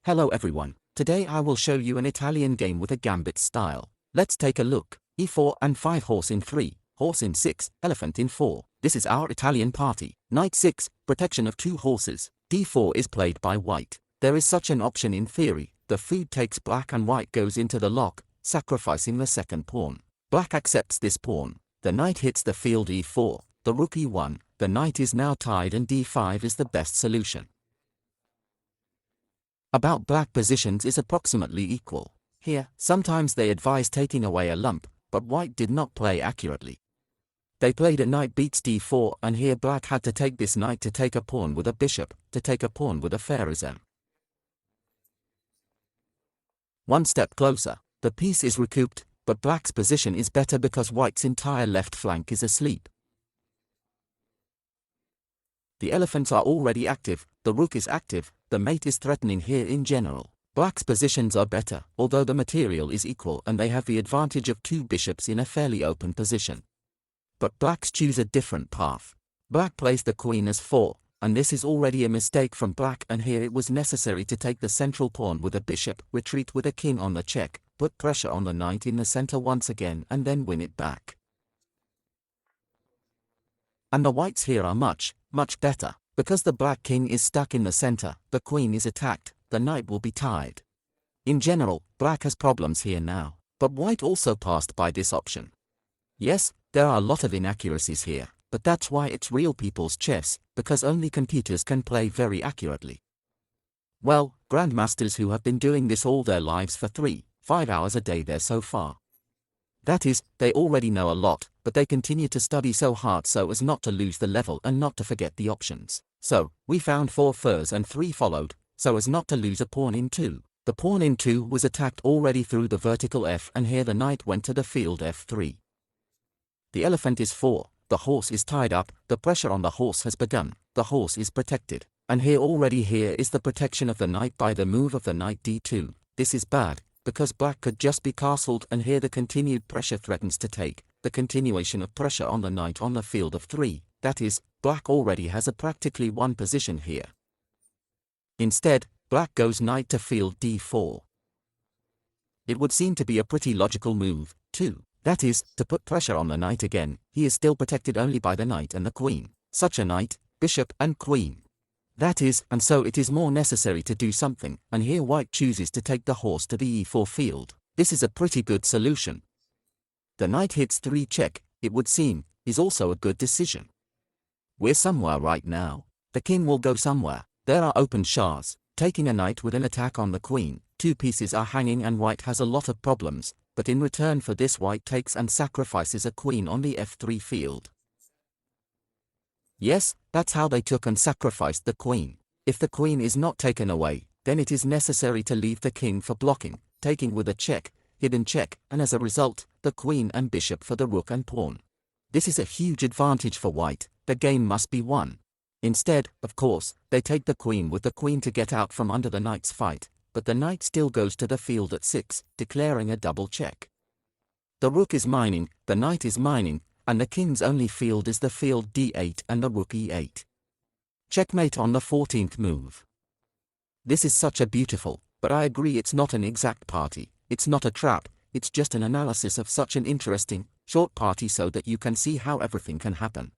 Hello everyone, today I will show you an Italian game with a gambit style. Let's take a look. E4 and 5 horse in 3, horse in 6, elephant in 4. This is our Italian party. Knight 6, protection of 2 horses. D4 is played by white. There is such an option in theory. The food takes black and white goes into the lock, sacrificing the second pawn. Black accepts this pawn. The knight hits the field E4, the rook E1, the knight is now tied and D5 is the best solution. About black positions is approximately equal. Here, sometimes they advise taking away a lump, but white did not play accurately. They played a knight beats d4 and here black had to take this knight to take a pawn with a bishop, to take a pawn with a Pharism. One step closer, the piece is recouped, but black's position is better because white's entire left flank is asleep. The elephants are already active, the rook is active, the mate is threatening here in general. Black's positions are better, although the material is equal and they have the advantage of 2 bishops in a fairly open position. But blacks choose a different path. Black plays the queen as 4, and this is already a mistake from black and here it was necessary to take the central pawn with a bishop, retreat with a king on the check, put pressure on the knight in the center once again and then win it back. And the whites here are much better. Because the black king is stuck in the center, the queen is attacked, the knight will be tied. In general, black has problems here now, but white also passed by this option. Yes, there are a lot of inaccuracies here, but that's why it's real people's chess, because only computers can play very accurately. Well, grandmasters who have been doing this all their lives for 3-5 hours a day there so far. That is, they already know a lot, but they continue to study so hard so as not to lose the level and not to forget the options. So, we found 4 furs and 3 followed, so as not to lose a pawn in 2. The pawn in 2 was attacked already through the vertical f and here the knight went to the field f3. The elephant is 4, the horse is tied up, the pressure on the horse has begun, the horse is protected. And here is the protection of the knight by the move of the knight d2. This is bad, because black could just be castled and here the continued pressure threatens to take, the continuation of pressure on the knight on the field of 3, that is, black already has a practically won position here. Instead, black goes knight to field d4. It would seem to be a pretty logical move, too. That is, to put pressure on the knight again, he is still protected only by the knight and the queen. Such a knight, bishop and queen. That is, and so it is more necessary to do something, and here white chooses to take the horse to the e4 field. This is a pretty good solution. The knight hits 3 check, it would seem, is also a good decision. We're somewhere right now. The king will go somewhere. There are open shahs, taking a knight with an attack on the queen. 2 pieces are hanging and white has a lot of problems, but in return for this white takes and sacrifices a queen on the f3 field. Yes, that's how they took and sacrificed the queen. If the queen is not taken away, then it is necessary to leave the king for blocking, taking with a check, hidden check, and as a result, the queen and bishop for the rook and pawn. This is a huge advantage for white, the game must be won. Instead, of course, they take the queen with the queen to get out from under the knight's fight, but the knight still goes to the field at 6, declaring a double check. The rook is mining, the knight is mining, and the king's only field is the field d8 and the rook e8. Checkmate on the 14th move. This is such a beautiful, but I agree it's not an exact party, it's not a trap, it's just an analysis of such an interesting, short party so that you can see how everything can happen.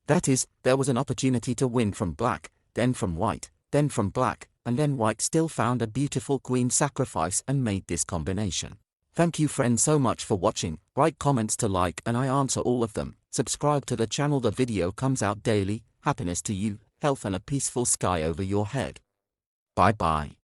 That is, there was an opportunity to win from black, then from white, then from black, and then white still found a beautiful queen sacrifice and made this combination. Thank you friends so much for watching, write comments to like and I answer all of them, subscribe to the channel, the video comes out daily, happiness to you, health and a peaceful sky over your head. Bye bye.